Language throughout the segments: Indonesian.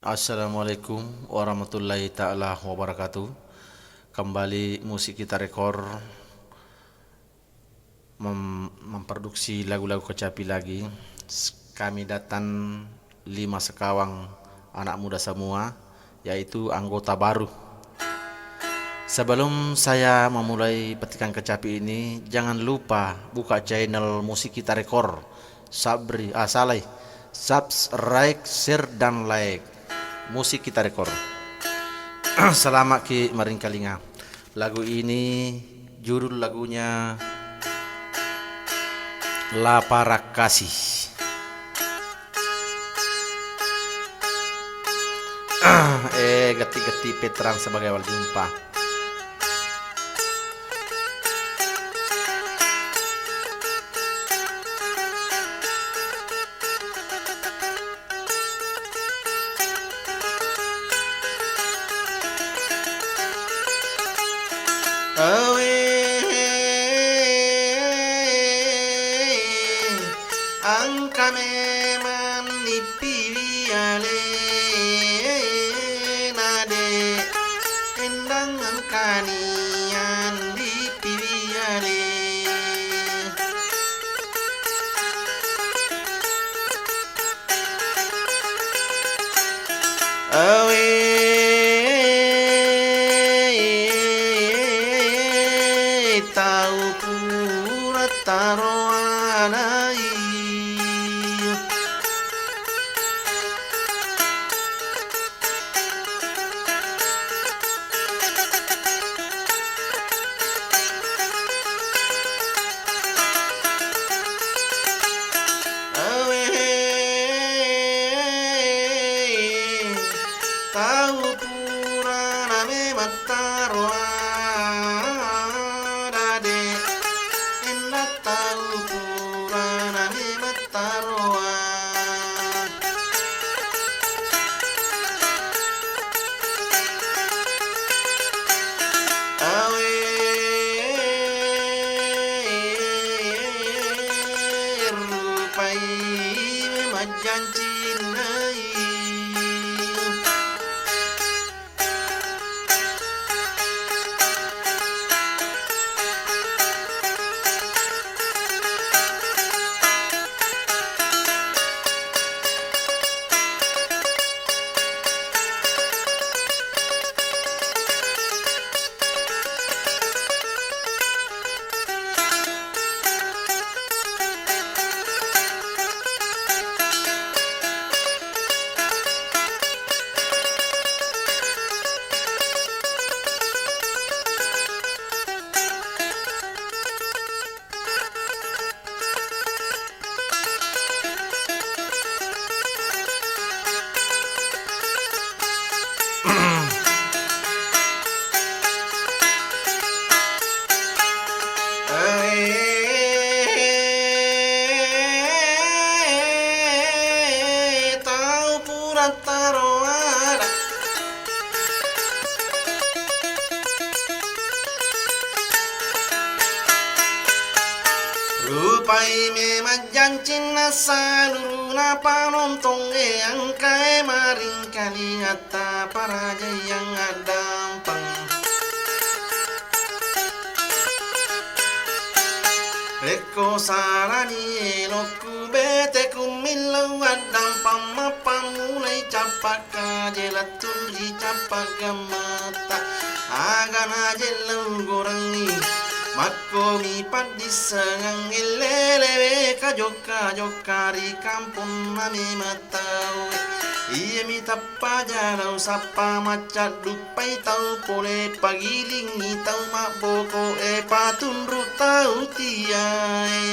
Assalamualaikum warahmatullahi ta'ala wabarakatuh. Kembali musik kita rekor memproduksi lagu-lagu kecapi lagi. Kami datang 5 sekawang anak muda semua, yaitu anggota baru. Sebelum saya memulai petikan kecapi ini, jangan lupa buka channel musik kita rekor. Subscribe, share dan like musik kita rekor. Selamat ki maring kalinga. Lagu ini judul lagunya La Para Kasih. Geti-geti Petrang sebagai awal jumpa. Ang kami man dipiliale nade endang ang kanian dipiliale awe tau pura taroanai tahu purana me mataroa dade inna tahu purana me mataroa awe rupai me majancinai taroara rupai me majancin nasaluruna panontong angkae maring kalingata para jayang adampang Reko sarani eloku bete kumilau adam pamapamulai capaka jelatun di capaka mata agana jelau gorangi makomi padisangang ilelewe kajokari kampung nami matau iya mi tappa jalau sapa macat dupai tau pole pagiling tau maboko patun tau tiai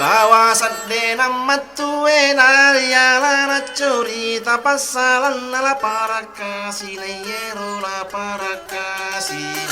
bawa sadde nammattuwe nariala na cerita pasalan ala para kasih nayero la para kasih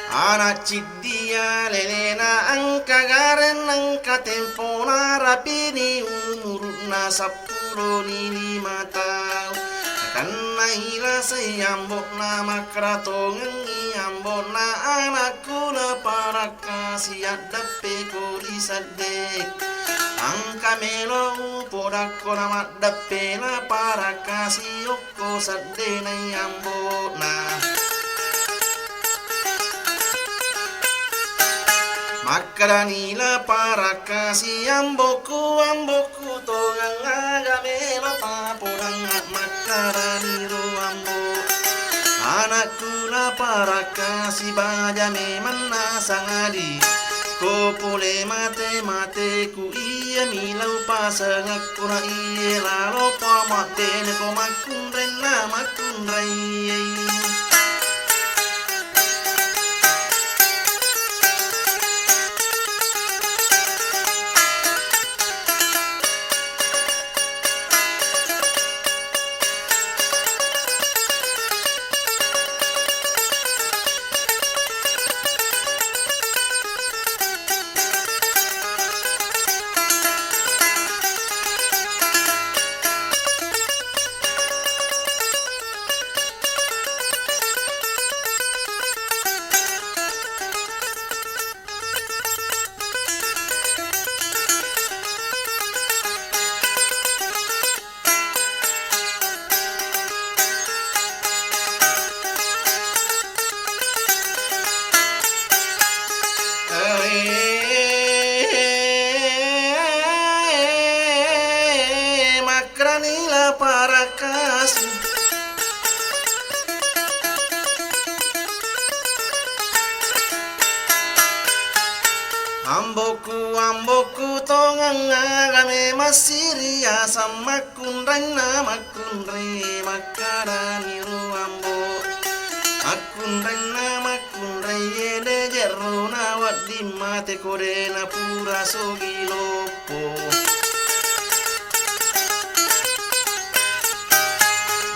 anak cidia lelena angka garen angka tempo na rapini umurna 10 ni 5 tahun karena hila sayambok na makrato ngengi ambok na anakku na para kasih adape kori sadek angka melo upodako na madape na para kasih oko sadde na ambok na Makaranila para kasih amboku tongang agamelo tapurang makaraniro ambo anakku la para kasih bajame manasangadi ko pule mate ku iya milau pasang aku na iya lalo pamate ne ko makundrai Makranila para kasih amboku tongang agame masiria sama kundrai makaraniru ambo makundrai ede jerro na waddi mate kode na pura sogilopo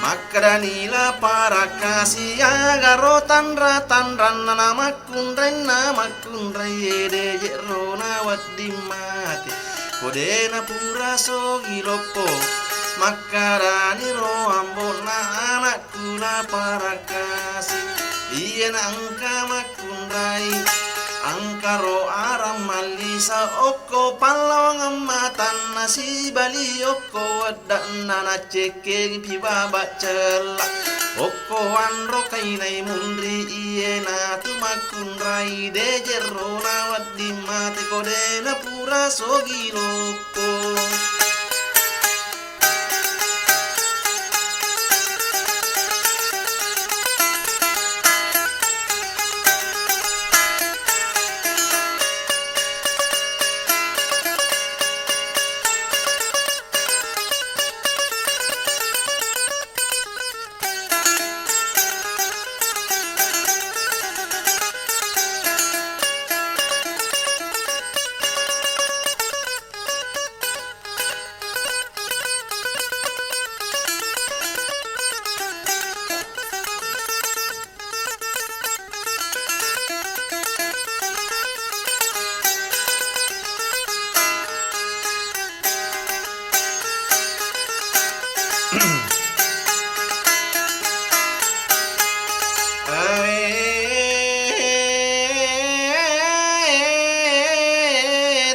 Makaranila para kasih agaro tanran na makundrai ede jerro na waddi mate kode na pura sogilopo Makaraniro ambo na anakku na para kasih iya na angka makundrai angkaro aram malisa oko palawang matan nasi bali oko wadak nana ceke pibaba celak oko andro kainai mundri iye na tu makundrai dejero na waddi mate kode na pura sogilopo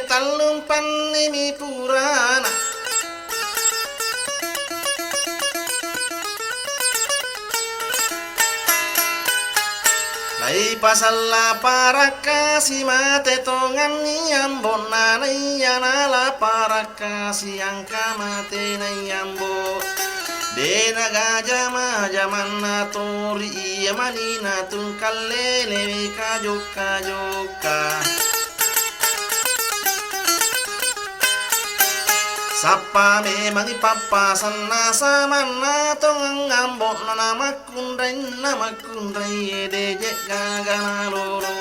Talumpan purana Lai pasalla para kasih mate tongan niambo nanayana la para kasih angka mate nayambo Dena gajama jamanna tori iya manina tungkalele kajoka Sapa memang ipapasan nasa mana tongang ngambok nama kundrai deje gagana lolo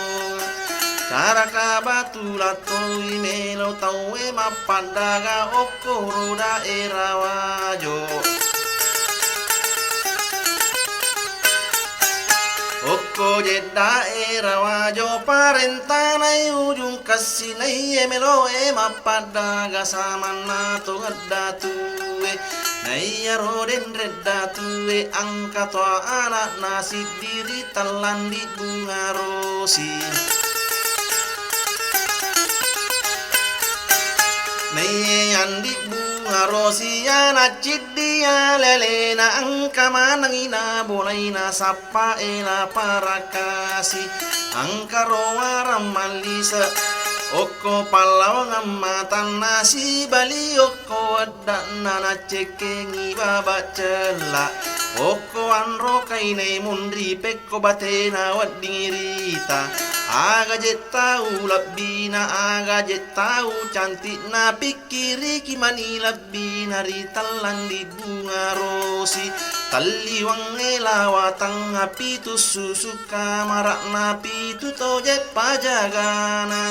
Saraka batu lato imelo tau mapandaga okoro daerah wajo. Oko daerah wajo parentanai ujung kasinai emelo mapandaga samana to ngadatuwe. Naya roden redatue angkat wa anak nasi diri telan di bunga rosi. Naya andi bunga rosi anak cidia lelena angka manangina bonaina sapa ela para kasih angka roa ramalisa. Oko palau ngamatan nasi bali oko ada nana cekengi baba celak. Oko anro kaine mundri peko batena wadingirita. Aga jet tahu labina aga jet tahu cantik na pikiri kimani labina ritalan di bunga rosi. Tali wange lawatang api tu susu kamarak napi tu tojek pajagana.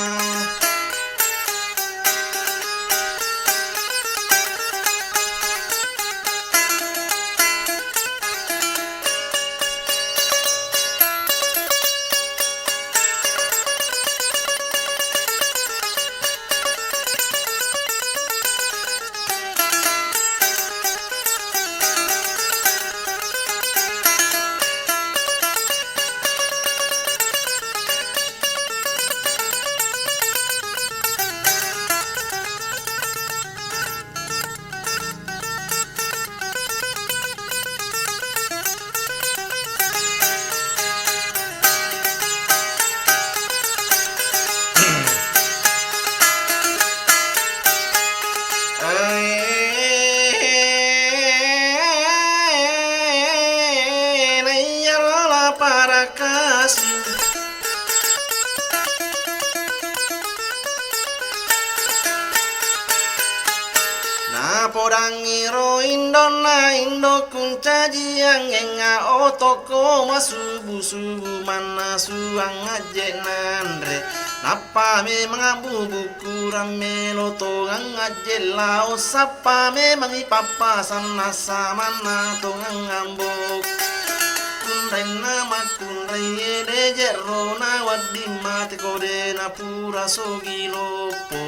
Para kasih na podangiro indona indo kunca jiang enga otoko masubu subu mana suang aje nandre napa me mengabu buku ramelo tongang aje lao sapa me mangipapa sana samana tongang ngambok. Kunraina makunrai de jerona wadi mati kode na pura sogilopo.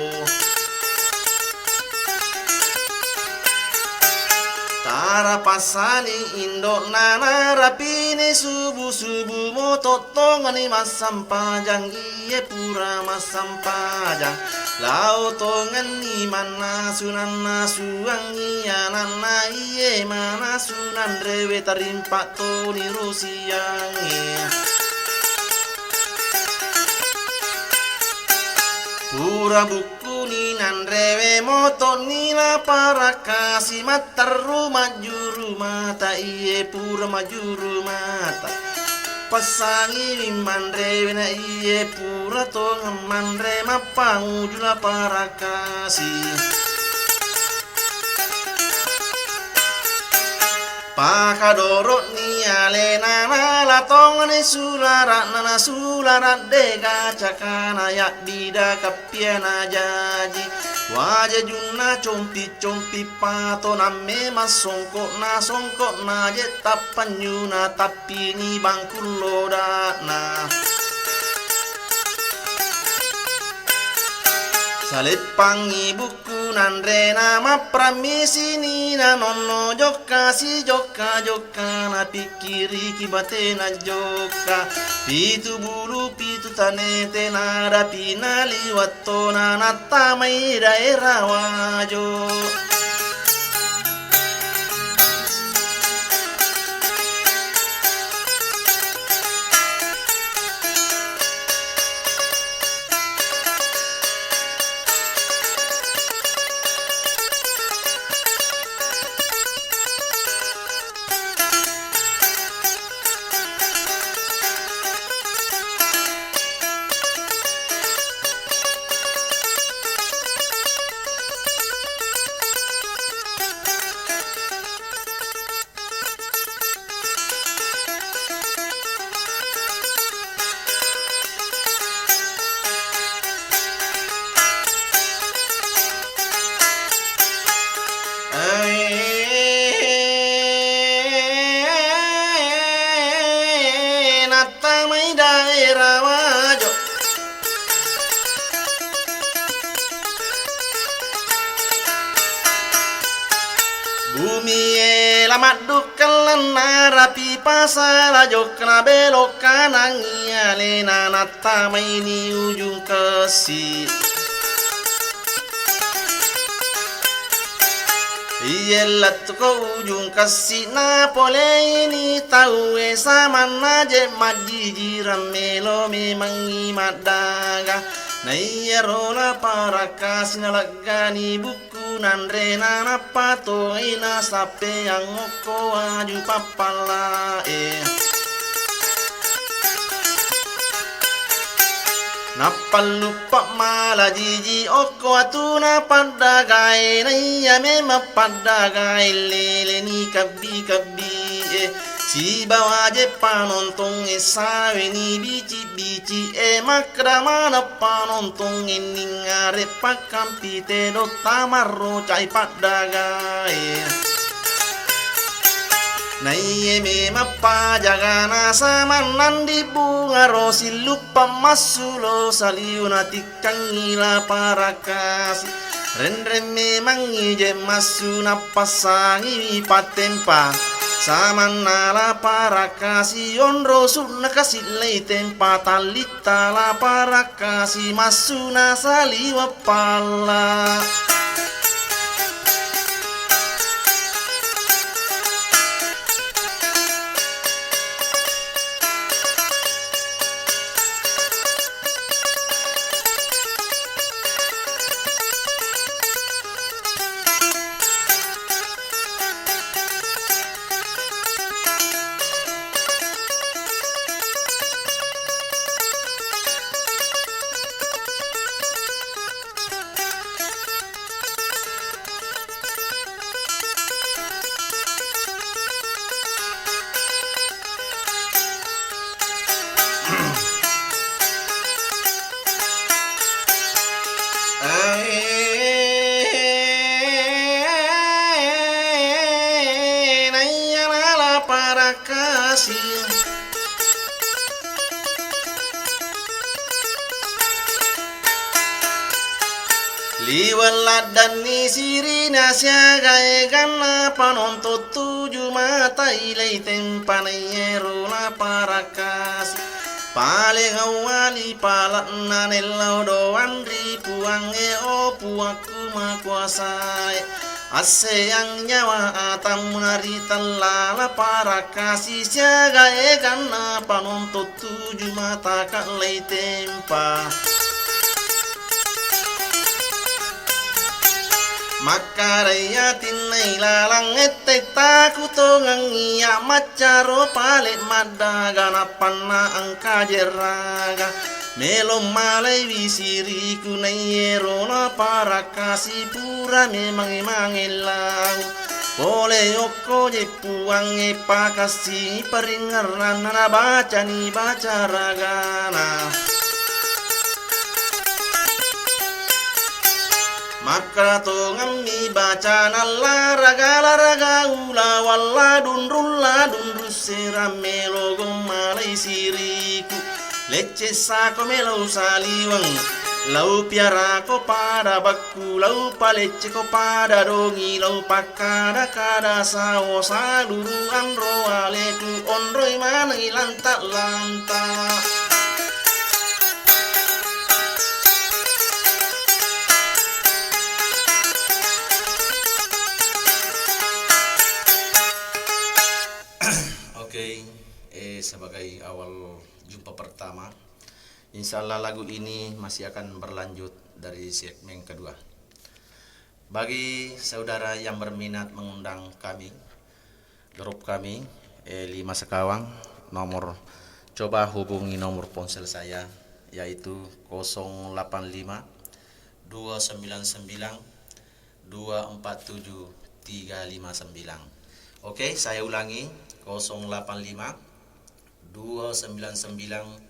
Tara pasani indo nana rapini subu subu mototongani masam panjang iye pura masam panjang. Lau tongan ni mana sunan nasuang iya nana iye mana sunan rewe tarimpak to ni rusiangi. Pura buku ni nan rewe moto nila para kasih matar rumah juru mata iye pura majuru mata. Pasangi mandre na iye pura to mandre mapangu jula para kasih. Pakadorot ni alena la tongane sularat nana sularat dega cakana yak bida kapiana jaji. Wajah juna compi pato name masongkok na jeta panyuna tapi ni bangkul lodana. Salit pangi buku nandre nama pramisi ni na nono joka si joka na pikiri kibate na joka. Pitu bulu pitu tanete nada pinali watto na natamai daerah wajo. Lumie lamat dukalan narapi pasala jokna belok kanan lena nata maini ujung kasih. Iyalat ko ujung kasih na pole ini tahu sama naje majijiran melo memang imadaga. Naiyarola para kasih nalagani buku nandrena napato ina sape yang oko aju papala Napalupa mala jiji oko atuna padagai naiya mema padagai lele ni kabi si bawa je panontong sawe ni bici makramana panontong ini ngare pakampite do tamarro cai padagai naiye mema pajagana samanan di bunga rosi lupa masulo saliuna tikangila parakas rendre memang ije masuna pasangi patempa Samanala para kasih onro sunna kasih lei tempa talita la para kasih masuna saliwa pala. Liwala dan ni sirina siaga gana panonto tujuh mata ilai tempanero la parakas paling awali palak nanelau doandri puang puaku makuasai ase yang nyawa atam nari telala parakasi siaga gana panonto tujuh mata kalai tempa Makaraya tinay lalang ete takuto ngang iya macaro palit madaganapan na ang kajeraga Melo malay visiri kunayero na para kasi pura memang imangilaw Pole oko jepuang ipakasi paringaran na baca ni baca ragana Maka to ngami baca nalla raga ula walla dunrulla dunrusera melo gomalai siriku lecce sako melo saliwang lau piara ko pada bakku lau palecce ko pada dongi lau pakada kada sawo saluru andro aleku ondroi manai lanta sebagai awal jumpa pertama, insya Allah lagu ini masih akan berlanjut dari segmen kedua. Bagi saudara yang berminat mengundang kami, grup kami 5 Sekawang, coba hubungi nomor ponsel saya yaitu 085 299 247 359. Oke, saya ulangi 085 299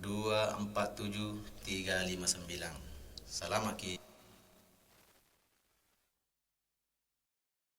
247 359. Salam Aki.